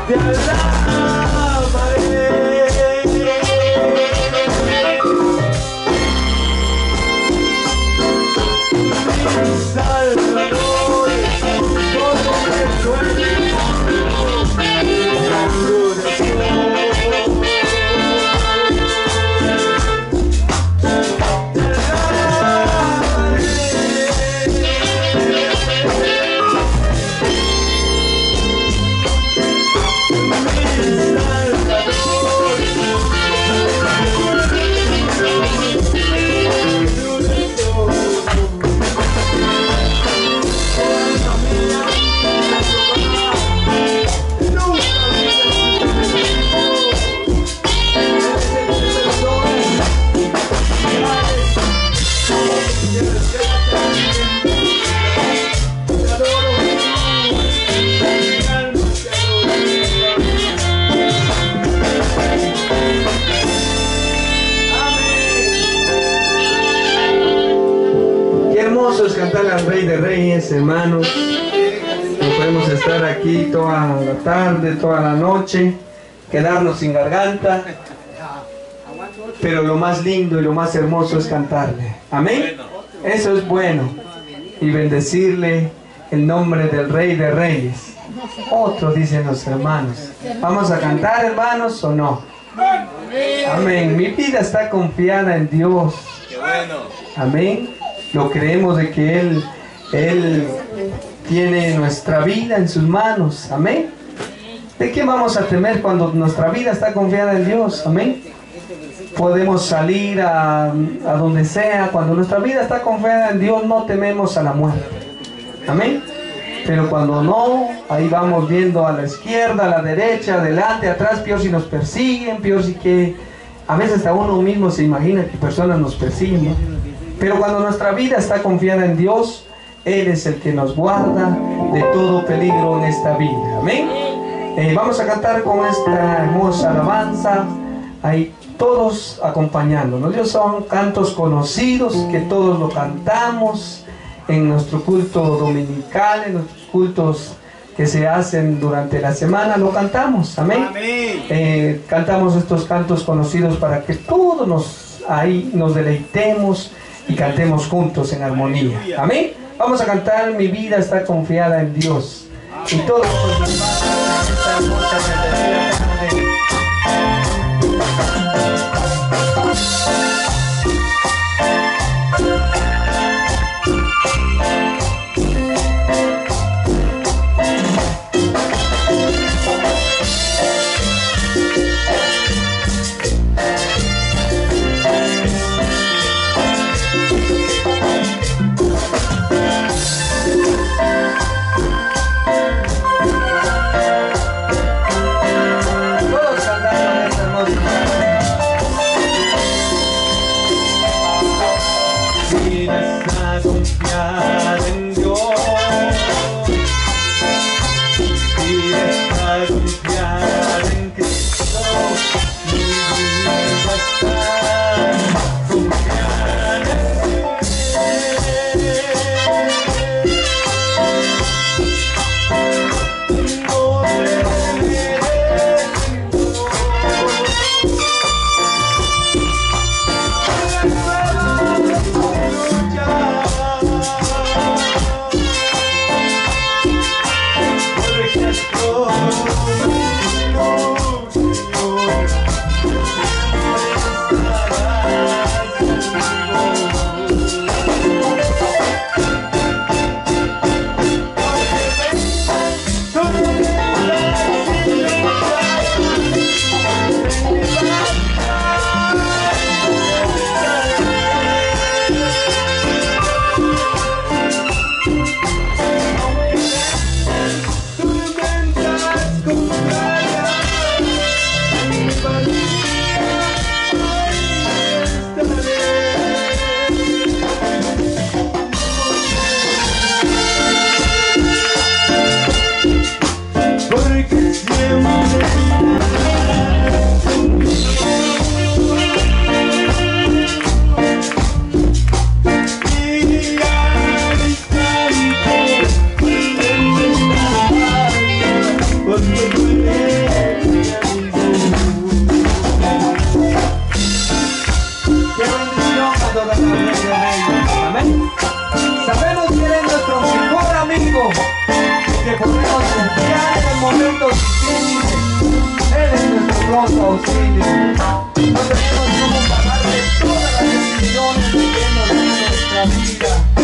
te alabaré. Salvador, todo me sueño, cantar al Rey de Reyes, hermanos. No podemos estar aquí toda la tarde, toda la noche, quedarnos sin garganta, pero lo más lindo y lo más hermoso es cantarle. Amén. Eso es bueno. Y bendecirle el nombre del Rey de Reyes. Otro dicen los hermanos. ¿Vamos a cantar, hermanos, o no? Amén. Mi vida está confiada en Dios. Amén. Lo creemos de que Él tiene nuestra vida en sus manos. Amén. ¿De qué vamos a temer cuando nuestra vida está confiada en Dios? Amén. Podemos salir a donde sea. Cuando nuestra vida está confiada en Dios, no tememos a la muerte. Amén. Pero cuando no, ahí vamos viendo a la izquierda, a la derecha, adelante, atrás, peor si nos persiguen, peor si que a veces hasta uno mismo se imagina que personas nos persiguen, ¿no? Pero cuando nuestra vida está confiada en Dios, Él es el que nos guarda de todo peligro en esta vida. Amén. Vamos a cantar con esta hermosa alabanza. Ahí todos acompañándonos. Ellos son cantos conocidos que todos lo cantamos en nuestro culto dominical, en nuestros cultos que se hacen durante la semana. Lo cantamos. Amén. Cantamos estos cantos conocidos para que todos nos deleitemos y cantemos juntos en armonía. Amén. Vamos a cantar Mi vida está confiada en Dios. Y todos con sus manos en esta hermosa melodía. necesitamos auxilio. No tenemos cómo pagarle todas las decisiones que Él nos dio en nuestra vida.